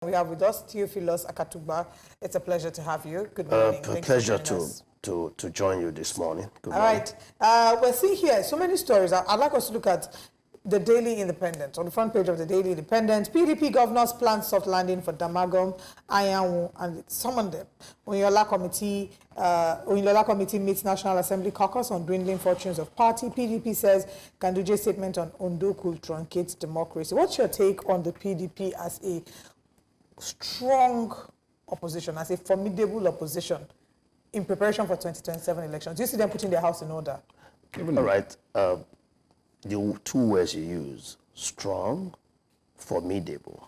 We have with us Theophilus Akatugba. It's a pleasure to have you. Good morning. Pleasure to join you this morning. Good All morning. right. We're seeing here so many stories. I'd like us to look at the Daily Independent. On the front page of the Daily Independent, PDP governors plan soft landing for Damagum, Ayanwu, and summoned them. Oyinlola Committee meets National Assembly caucus on dwindling fortunes of party. PDP says Ganduje statement on Ondo could truncate democracy. What's your take on the PDP as a strong opposition, as a formidable opposition in preparation for 2027 elections? Do you see them putting their house in order? All right. The two words you use, strong, formidable,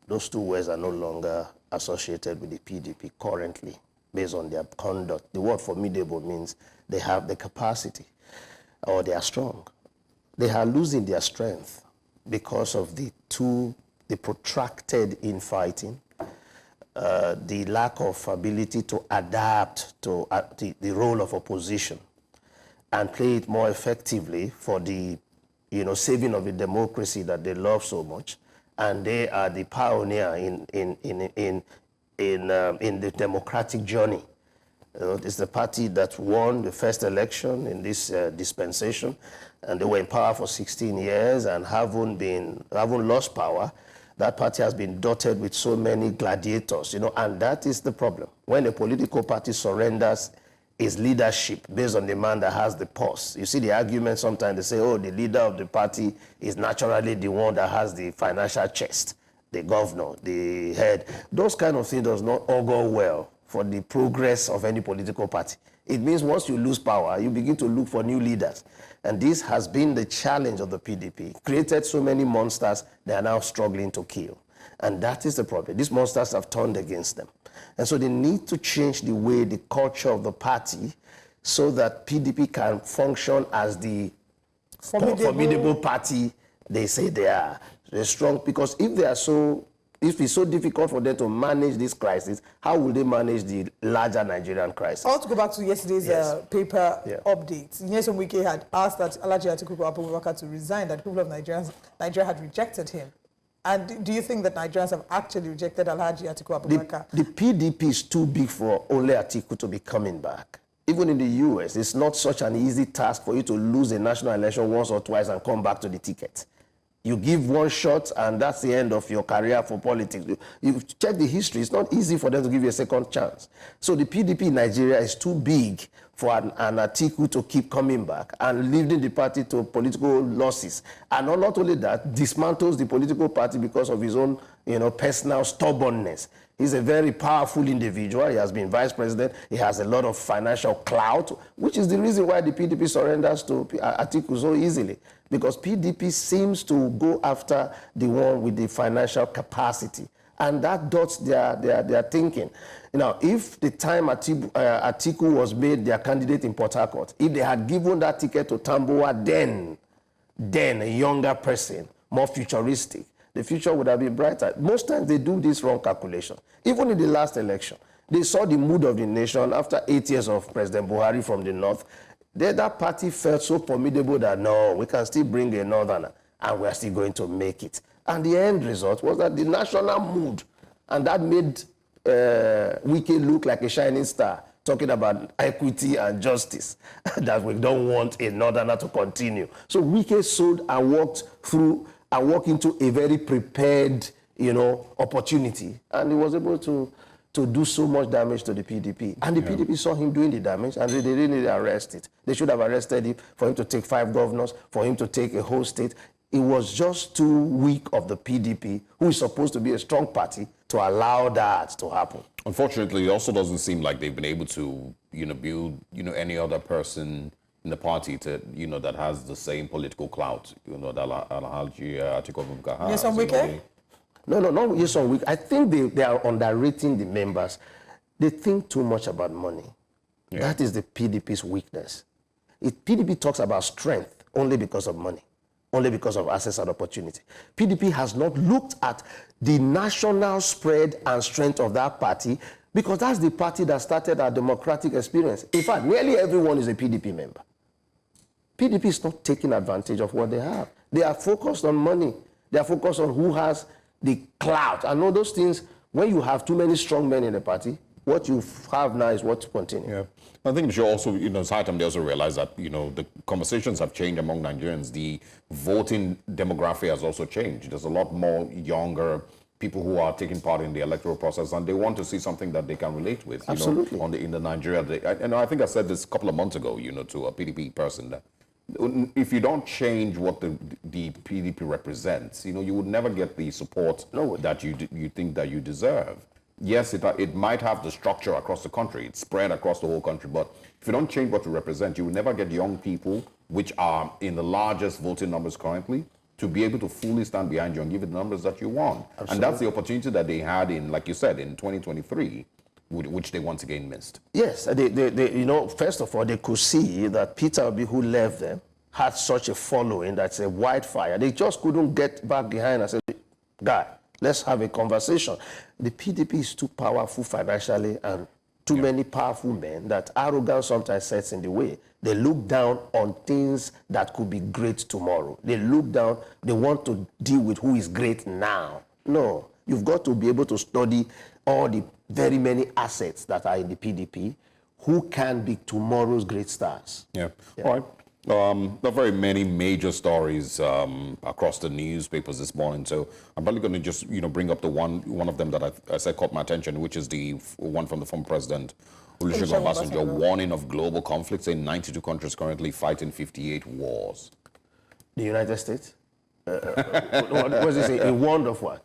those two words are no longer associated with the PDP currently based on their conduct. The word formidable means they have the capacity or they are strong. They are losing their strength because of the protracted infighting, the lack of ability to adapt to the role of opposition and play it more effectively for the saving of the democracy that they love so much. And they are the pioneer in the democratic journey. It's the party that won the first election in this dispensation, and they were in power for 16 years and haven't lost power. That party has been dotted with so many gladiators, and that is the problem. When a political party surrenders its leadership based on the man that has the purse. You see the argument sometimes, they say, oh, the leader of the party is naturally the one that has the financial chest, the governor, the head. Those kind of things does not augur well for the progress of any political party. It means once you lose power, you begin to look for new leaders. And this has been the challenge of the PDP. Created so many monsters, they are now struggling to kill. And that is the problem. These monsters have turned against them. And so they need to change the way, the culture of the party, so that PDP can function as the formidable party they say they are. They're strong, because if it's so difficult for them to manage this crisis, how will they manage the larger Nigerian crisis? I want to go back to yesterday's paper update. Nyesom Wike had asked that Alhaji Atiku Abubakar to resign, that the people of Nigeria had rejected him. And do you think that Nigerians have actually rejected Alhaji Atiku Abubakar? The PDP is too big for only Atiku to be coming back. Even in the US, it's not such an easy task for you to lose a national election once or twice and come back to the ticket. You give one shot, and that's the end of your career for politics. You check the history. It's not easy for them to give you a second chance. So the PDP in Nigeria is too big for an Atiku to keep coming back and leading the party to political losses. And not only that, dismantles the political party because of his own personal stubbornness. He's a very powerful individual. He has been vice president. He has a lot of financial clout, which is the reason why the PDP surrenders to Atiku so easily. Because PDP seems to go after the one with the financial capacity. And that dots their thinking. If the time Atiku was made their candidate in Port Harcourt, if they had given that ticket to Tambuwa, then a younger person, more futuristic, the future would have been brighter. Most times they do this wrong calculation. Even in the last election, they saw the mood of the nation after 8 years of President Buhari from the north. That party felt so formidable that, no, we can still bring a northerner and we're still going to make it. And the end result was that the national mood, and that made Wike look like a shining star, talking about equity and justice, that we don't want a northerner to continue. So Wike sold and walked into a very prepared, opportunity. And he was able to do so much damage to the PDP. And the PDP saw him doing the damage, and they didn't really arrest it. They should have arrested him for him to take 5 governors, for him to take a whole state. It was just too weak of the PDP, who is supposed to be a strong party, to allow that to happen. Unfortunately, it also doesn't seem like they've been able to, build, any other person in the party to, that has the same political clout, that Alhaji Atiku Abubakar has. Yes, on Wike? No, not yes on Wike. I think they are underrating the members. They think too much about money. Yeah. That is the PDP's weakness. PDP talks about strength only because of money, only because of access and opportunity. PDP has not looked at the national spread and strength of that party, because that's the party that started our democratic experience. In fact, nearly everyone is a PDP member. PDP is not taking advantage of what they have. They are focused on money. They are focused on who has the clout, and all those things. When you have too many strong men in the party, what you have now is what to continue. Yeah, I think we should also, it's high time they also realize that, the conversations have changed among Nigerians. The voting demographic has also changed. There's a lot more younger people who are taking part in the electoral process, and they want to see something that they can relate with. Absolutely. In the Nigeria, and I think I said this a couple of months ago, to a PDP person, that if you don't change what the PDP represents, you would never get the support that you think that you deserve. Yes, it might have the structure across the country. It's spread across the whole country. But if you don't change what you represent, you will never get young people, which are in the largest voting numbers currently, to be able to fully stand behind you and give you the numbers that you want. Absolutely. And that's the opportunity that they had in, like you said, in 2023, which they once again missed. Yes, they first of all, they could see that Peter Obi, who left them, had such a following that's a wildfire. They just couldn't get back behind and say, guy, let's have a conversation. The PDP is too powerful financially and too many powerful men that arrogance sometimes sets in the way. They look down on things that could be great tomorrow. They look down, they want to deal with who is great now. No, you've got to be able to study all the very many assets that are in the PDP who can be tomorrow's great stars. Yeah. All right. There are very many major stories across the newspapers this morning, so I'm probably going to just bring up the one of them that I said caught my attention, which is the one from the former president Olusegun Obasanjo, warning of global conflict, saying 92 countries currently fighting 58 wars. The United States? What does he say? A warned of what?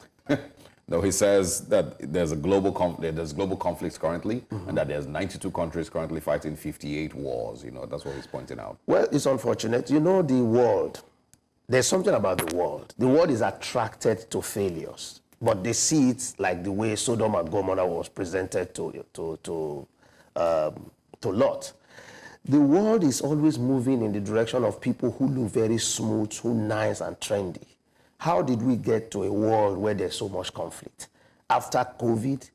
No, he says that there's global conflicts currently, and that there's 92 countries currently fighting 58 wars. That's what he's pointing out. Well, it's unfortunate. The world, there's something about the world. The world is attracted to failures, but they see it like the way Sodom and Gomorrah was presented to Lot. The world is always moving in the direction of people who look very smooth, who nice and trendy. How did we get to a world where there's so much conflict? After COVID,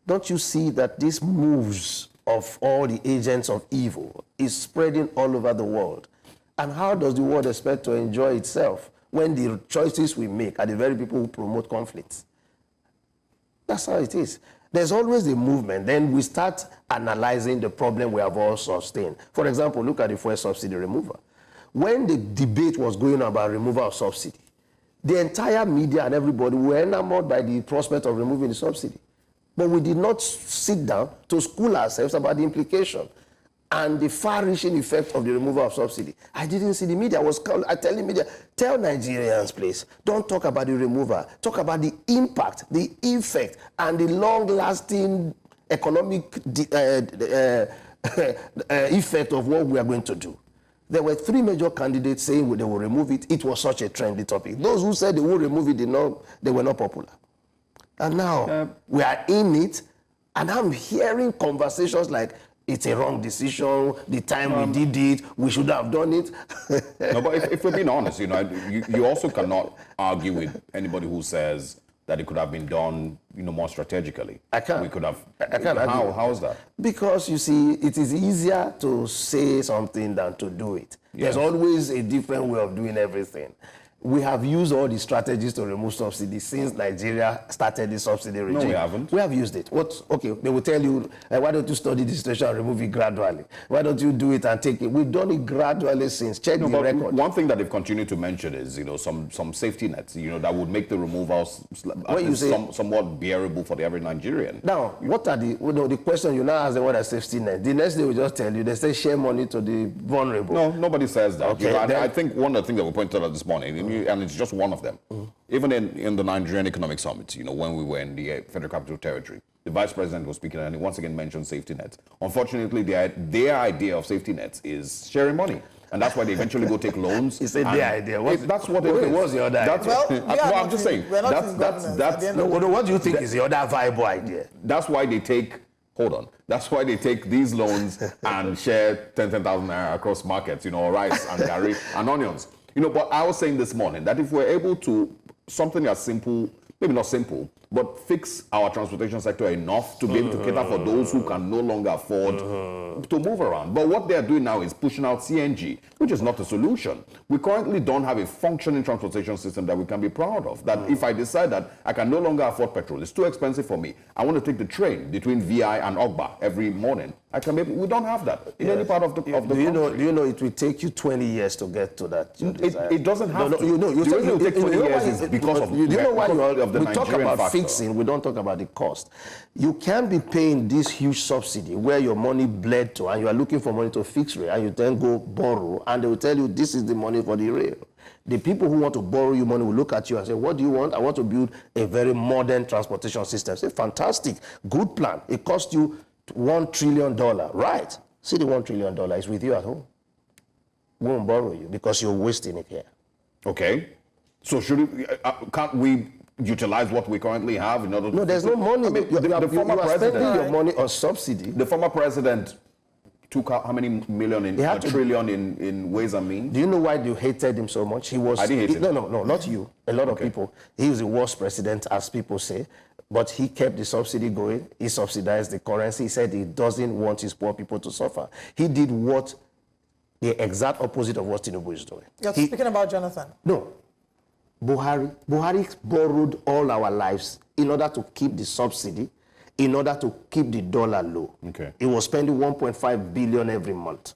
don't you see that these moves of all the agents of evil is spreading all over the world? And how does the world expect to enjoy itself when the choices we make are the very people who promote conflicts? That's how it is. There's always a movement. Then we start analyzing the problem we have all sustained. For example, look at the fuel subsidy removal. When the debate was going on about removal of subsidy, the entire media and everybody were enamored by the prospect of removing the subsidy. But we did not sit down to school ourselves about the implication and the far-reaching effect of the removal of subsidy. I didn't see the media. I tell the media, tell Nigerians, please, don't talk about the removal. Talk about the impact, the effect, and the long-lasting economic effect of what we are going to do. There were 3 major candidates saying they will remove it. It was such a trendy topic. Those who said they will remove it, they were not popular. And now we are in it, and I'm hearing conversations like, it's a wrong decision, the time we did it, we should have done it. No, but if we're being honest, you also cannot argue with anybody who says that it could have been done, more strategically. I can't. We could have. I can't argue. How is that? Because you see, it is easier to say something than to do it. Yes. There's always a different way of doing everything. We have used all the strategies to remove subsidy since Nigeria started the subsidy regime. No, we haven't. We have used it. Okay, they will tell you, why don't you study the situation and remove it gradually? Why don't you do it and take it? We've done it gradually since. Check the record. One thing that they've continued to mention is, some safety nets, that would make the removals somewhat bearable for the average Nigerian. Now, what are the question you now ask them, what are safety nets? The next day will just tell you, they say share money to the vulnerable. No, nobody says that. Okay, I think one of the things that we pointed out this morning, and it's just one of them. Even in the Nigerian Economic Summit, when we were in the Federal Capital Territory, the Vice President was speaking and he once again mentioned safety nets. Unfortunately, their idea of safety nets is sharing money. And that's why they eventually go take loans. It's their idea. That's what it is. What's the other idea? I'm just saying. What do you think is the other viable idea? That's why they take... Hold on. That's why they take these loans and share 10,000 naira across markets, rice and gari and onions. But I was saying this morning that if we're able to, something as simple, maybe not simple, but fix our transportation sector enough to be able to cater for those who can no longer afford to move around. But what they are doing now is pushing out CNG, which is not a solution. We currently don't have a functioning transportation system that we can be proud of. That if I decide that I can no longer afford petrol, it's too expensive for me, I want to take the train between VI and Ogba every morning, I can maybe, we don't have that in any part of the country. Do you know it will take you 20 years to get to that? It doesn't have to. You know, the reason it will take 20 years is because of you know why of the we talk Nigerian about factor. fixing, we don't talk about the cost. You can't be paying this huge subsidy where your money bled to and you are looking for money to fix rail and you then go borrow and they will tell you this is the money for the rail. The people who want to borrow you money will look at you and say, what do you want? I want to build a very modern transportation system. Say, fantastic, good plan. It cost you $1 trillion, right? See, the $1 trillion is with you at home. We won't borrow you because you're wasting it here. Okay. So can't we utilize what we currently have in order to... No, there's no money. I mean, you the former are president... spending your money on subsidy. The former president took out how many million in a trillion in Ways and Means? Do you know why you hated him so much? He was... I didn't hate him. No, not you. A lot of people. He was the worst president, as people say. But he kept the subsidy going. He subsidized the currency. He said he doesn't want his poor people to suffer. He did the exact opposite of what Tinubu is doing. You're speaking about Jonathan? No. Buhari borrowed all our lives in order to keep the subsidy, in order to keep the dollar low. Okay. He was spending 1.5 billion every month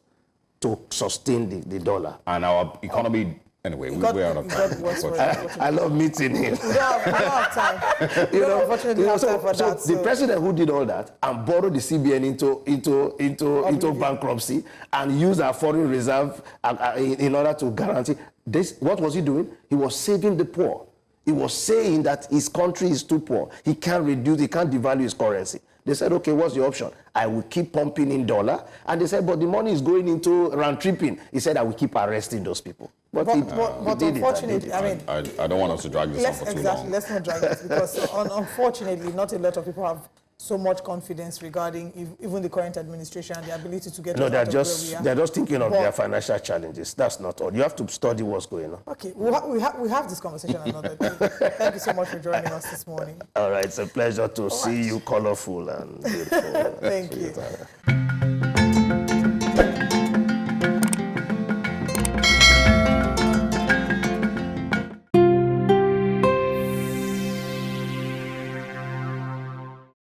to sustain the dollar. And our economy... Anyway, we're out of time. I love meeting him. We don't have time. We don't unfortunately have time for that. The president who did all that and borrowed the CBN into bankruptcy and used our foreign reserve in order to guarantee this, what was he doing? He was saving the poor. He was saying that his country is too poor. He can't devalue his currency. They said, okay, what's the option? I will keep pumping in dollar. And they said, but the money is going into round tripping. He said, I will keep arresting those people. But unfortunately, I mean... I don't want us to drag this on for too long. Let's not drag this because unfortunately, not a lot of people have so much confidence regarding even the current administration and the ability to get... No, they're just thinking of their financial challenges. That's not all. You have to study what's going on. Okay, we have this conversation another day. Thank you so much for joining us this morning. All right, it's a pleasure to see you colorful and beautiful. Thank you.